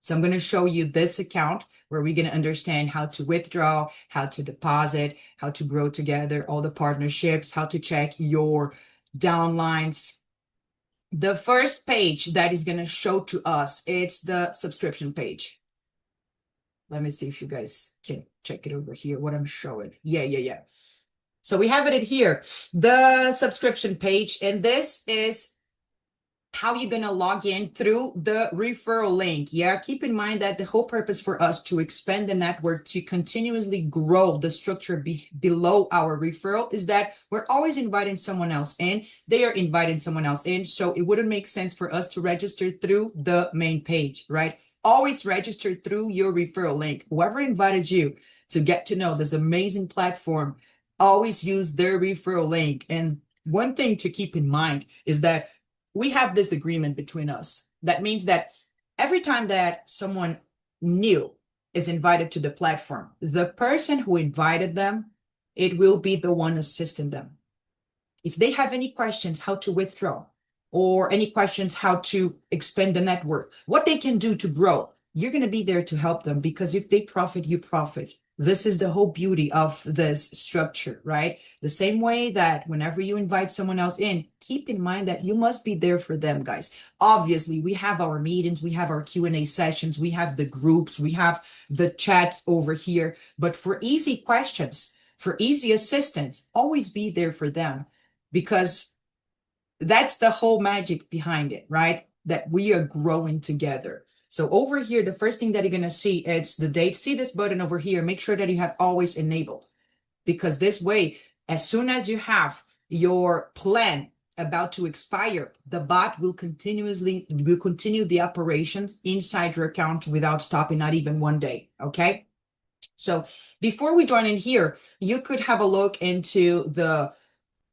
So I'm going to show you this account where we're going to understand how to withdraw, how to deposit, how to grow together, all the partnerships, how to check your downlines. The first page that is going to show to us, it's the subscription page. Let me see if you guys can check it over here, what I'm showing. Yeah. So we have it here, the subscription page, and this is how you're going to log in through the referral link. Yeah, keep in mind that the whole purpose for us to expand the network, to continuously grow the structure below our referral, is that we're always inviting someone else in. They are inviting someone else in. So it wouldn't make sense for us to register through the main page, right? Always register through your referral link. Whoever invited you to get to know this amazing platform, always use their referral link. And one thing to keep in mind is that we have this agreement between us. That means that every time that someone new is invited to the platform, the person who invited them, it will be the one assisting them. If they have any questions how to withdraw, or any questions how to expand the network, what they can do to grow, you're going to be there to help them, because if they profit, you profit. This is the whole beauty of this structure, right? The same way that whenever you invite someone else in, keep in mind that you must be there for them, guys. Obviously, we have our meetings, we have our Q&A sessions, we have the groups, we have the chat over here. But for easy questions, for easy assistance, always be there for them, because that's the whole magic behind it, right? That we are growing together. So over here, the first thing that you're going to see, it's the date. See this button over here. Make sure that you have always enabled, because this way, as soon as you have your plan about to expire, the bot will continue the operations inside your account without stopping, not even one day. Okay. So before we join in here, you could have a look into the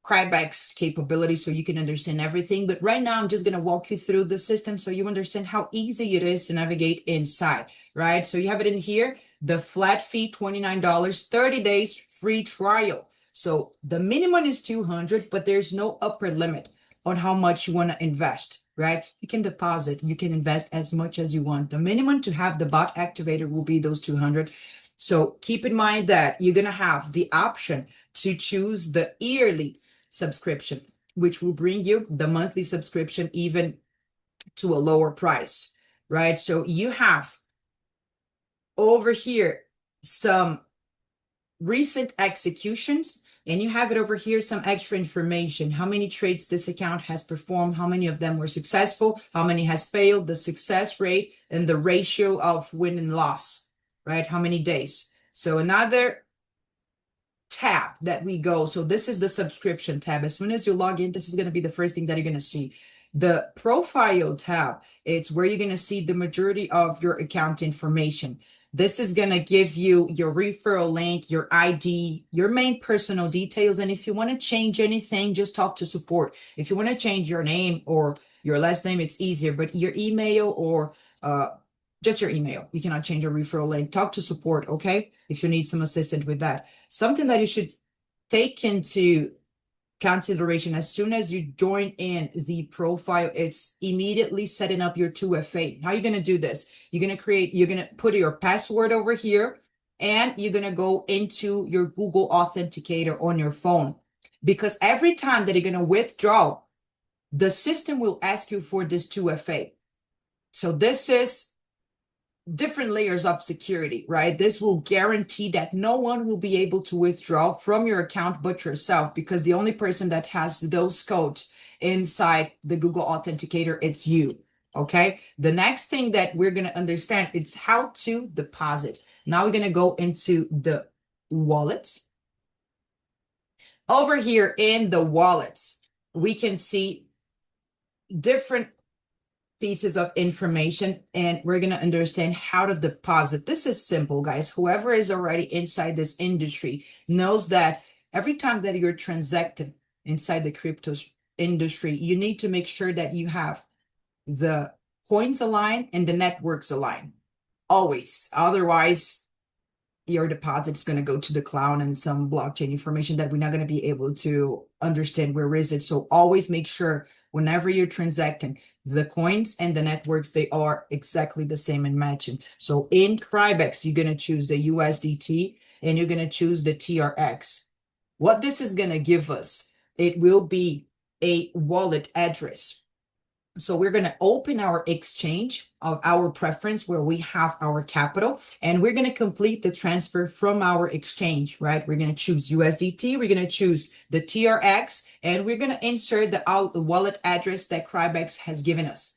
Crybex capability so you can understand everything. But right now, I'm just going to walk you through the system so you understand how easy it is to navigate inside, right? So you have it in here, the flat fee, $29, 30 days free trial. So the minimum is 200, but there's no upper limit on how much you want to invest, right? You can deposit, you can invest as much as you want. The minimum to have the bot activated will be those 200. So keep in mind that you're going to have the option to choose the yearly subscription, which will bring you the monthly subscription even to a lower price, right? So you have over here some recent executions, and you have it over here some extra information, how many trades this account has performed, how many of them were successful, how many has failed, the success rate, and the ratio of win and loss, right? How many days. So another tab that we go. So this is the subscription tab. As soon as you log in, this is going to be the first thing that you're going to see. The profile tab, it's where you're going to see the majority of your account information. This is going to give you your referral link, your ID, your main personal details. And if you want to change anything, just talk to support. If you want to change your name or your last name, it's easier, but your email or just your email. You cannot change your referral link. Talk to support, okay? If you need some assistance with that. Something that you should take into consideration as soon as you join in the profile, it's immediately setting up your 2FA. How are you going to do this? You're going to put your password over here, and you're going to go into your Google Authenticator on your phone, because every time that you're going to withdraw, the system will ask you for this 2FA. So this is different layers of security, right? This will guarantee that no one will be able to withdraw from your account but yourself, because the only person that has those codes inside the Google Authenticator, it's you, okay? The next thing that we're going to understand is how to deposit. Now we're going to go into the wallets. Over here in the wallets, we can see different pieces of information, and we're going to understand how to deposit. This is simple, guys. Whoever is already inside this industry knows that every time that you're transacting inside the crypto industry, you need to make sure that you have the coins aligned and the networks aligned always. Otherwise, your deposit is going to go to the cloud and some blockchain information that we're not going to be able to understand where is it. So always make sure whenever you're transacting, the coins and the networks, they are exactly the same and matching. So in Crybex, you're going to choose the USDT and you're going to choose the TRX. What this is going to give us, it will be a wallet address. So we're going to open our exchange of our preference where we have our capital, and we're going to complete the transfer from our exchange, right? We're going to choose USDT. We're going to choose the TRX, and we're going to insert the wallet address that Crybex has given us.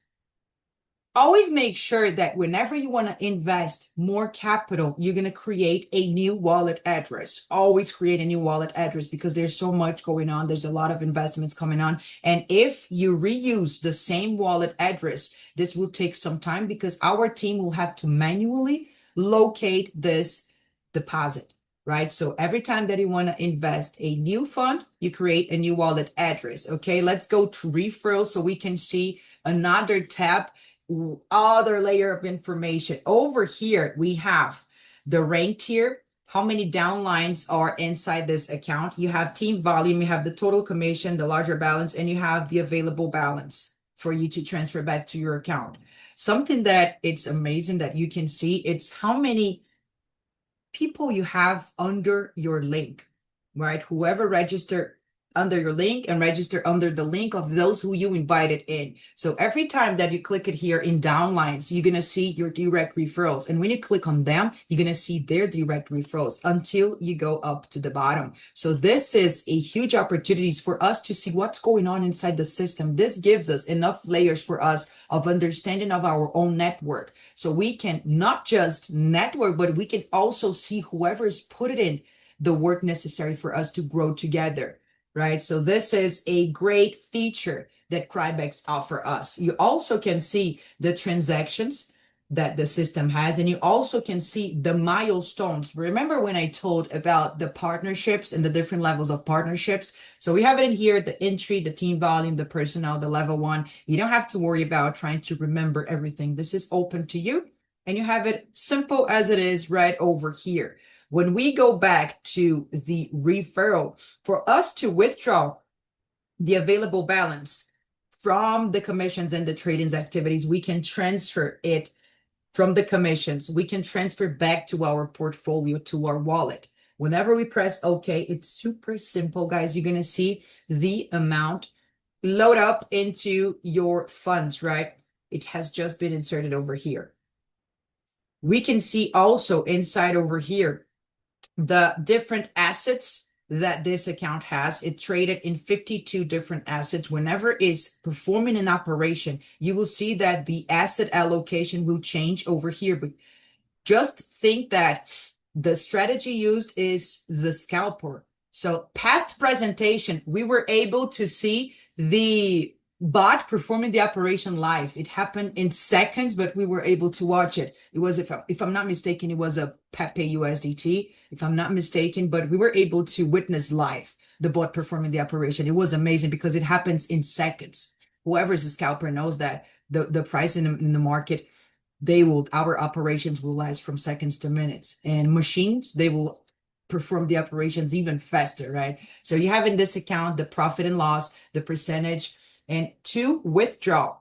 Always make sure that whenever you want to invest more capital, you're going to create a new wallet address. Always create a new wallet address because there's so much going on. There's a lot of investments coming on. And if you reuse the same wallet address, this will take some time because our team will have to manually locate this deposit, right? So every time that you want to invest a new fund, you create a new wallet address. Okay, let's go to referral so we can see another tab, other layer of information. Over here, we have the rank tier, how many downlines are inside this account. You have team volume, you have the total commission, the larger balance, and you have the available balance for you to transfer back to your account. Something that it's amazing that you can see, it's how many people you have under your link, right? Whoever registered under your link and register under the link of those who you invited in. So every time that you click it here in downlines, you're going to see your direct referrals. And when you click on them, you're going to see their direct referrals until you go up to the bottom. So this is a huge opportunity for us to see what's going on inside the system. This gives us enough layers for us of understanding of our own network. So we can not just network, but we can also see whoever is put it in the work necessary for us to grow together. Right. So this is a great feature that Crybex offer us. You also can see the transactions that the system has, and you also can see the milestones. Remember when I told about the partnerships and the different levels of partnerships? So we have it in here, the entry, the team volume, the personnel, the level one. You don't have to worry about trying to remember everything. This is open to you, and you have it simple as it is right over here. When we go back to the referral, for us to withdraw the available balance from the commissions and the tradings activities, we can transfer it from the commissions. We can transfer back to our portfolio, to our wallet. Whenever we press OK, it's super simple, guys. You're going to see the amount load up into your funds, right? It has just been inserted over here. We can see also inside over here the different assets that this account has. It traded in 52 different assets. Whenever is performing an operation, you will see that the asset allocation will change over here. But just think that the strategy used is the scalper. So past presentation, we were able to see the bot performing the operation live. It happened in seconds, but we were able to watch it. It was, if I'm not mistaken, it was a Pepe USDT, if I'm not mistaken, but we were able to witness live the bot performing the operation. It was amazing because it happens in seconds. Whoever's a scalper knows that the price in the market, our operations will last from seconds to minutes, and machines, they will perform the operations even faster, right? So you have in this account the profit and loss, the percentage. And to withdraw,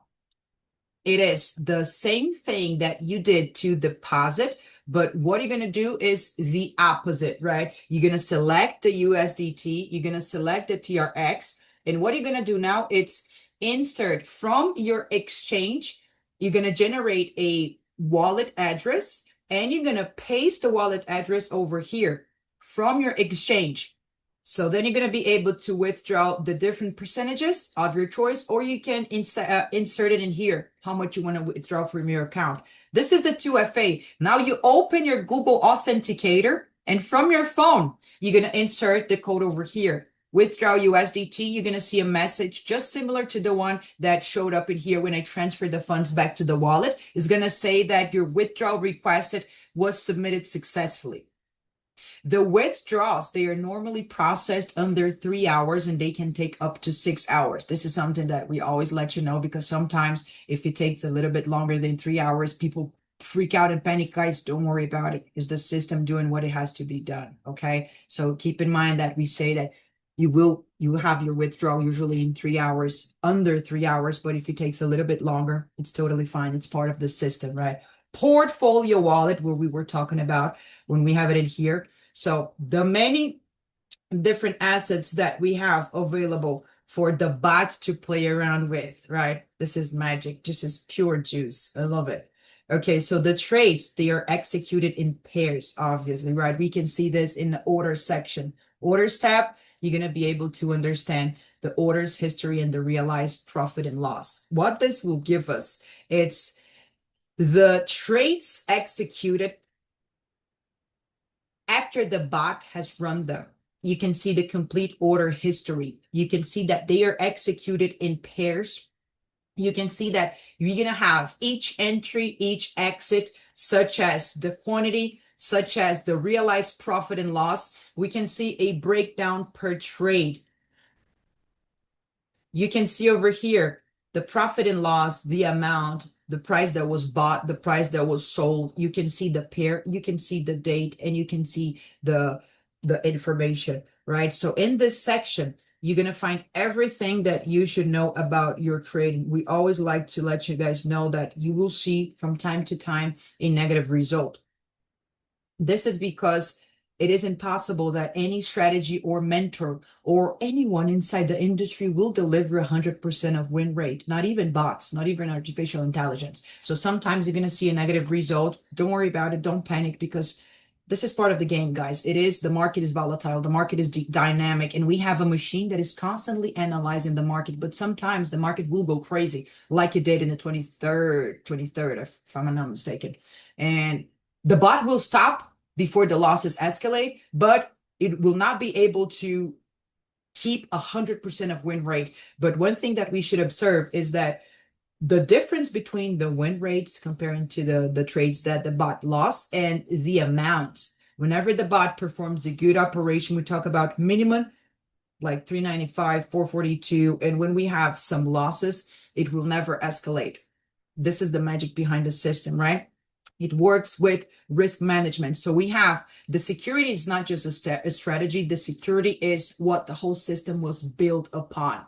it is the same thing that you did to deposit, but what you're going to do is the opposite, right? You're going to select the USDT, you're going to select the TRX, and what you're going to do now, it's insert from your exchange. You're going to generate a wallet address, and you're going to paste the wallet address over here from your exchange. So then you're going to be able to withdraw the different percentages of your choice, or you can insert it in here, how much you want to withdraw from your account. This is the 2FA. Now you open your Google Authenticator, and from your phone, you're going to insert the code over here. Withdraw USDT, you're going to see a message just similar to the one that showed up in here when I transferred the funds back to the wallet. It's going to say that your withdrawal requested was submitted successfully. The withdrawals, they are normally processed under 3 hours, and they can take up to 6 hours. This is something that we always let you know, because sometimes if it takes a little bit longer than 3 hours, people freak out and panic, guys. Don't worry about it. It's the system doing what it has to be done. Okay. So keep in mind that we say that you have your withdrawal usually in 3 hours, under 3 hours, but if it takes a little bit longer, it's totally fine. It's part of the system, right? Portfolio wallet, where we were talking about when we have it in here. So the many different assets that we have available for the bot to play around with, right? This is magic. This is pure juice. I love it. Okay, so the trades, they are executed in pairs, obviously, right? We can see this in the orders section. Orders tab, you're going to be able to understand the orders history and the realized profit and loss. What this will give us, it's the trades executed after the bot has run them. You can see the complete order history. You can see that they are executed in pairs. You can see that you're going to have each entry, each exit, such as the quantity, such as the realized profit and loss. We can see a breakdown per trade. You can see over here the profit and loss, the amount, the price that was bought, the price that was sold. You can see the pair, you can see the date, and you can see the information, right? So in this section, you're going to find everything that you should know about your trading. We always like to let you guys know that you will see from time to time a negative result. This is because it is impossible that any strategy or mentor or anyone inside the industry will deliver 100% of win rate, not even bots, not even artificial intelligence. So sometimes you're going to see a negative result. Don't worry about it. Don't panic, because this is part of the game, guys. The market is volatile. The market is dynamic, and we have a machine that is constantly analyzing the market, but sometimes the market will go crazy like it did in the 23rd, if I'm not mistaken. And the bot will stop before the losses escalate, but it will not be able to keep 100% of win rate. But one thing that we should observe is that the difference between the win rates comparing to the trades that the bot lost and the amount. Whenever the bot performs a good operation, we talk about minimum like 395, 442. And when we have some losses, it will never escalate. This is the magic behind the system, right? It works with risk management. So we have the security is not just a strategy. The security is what the whole system was built upon.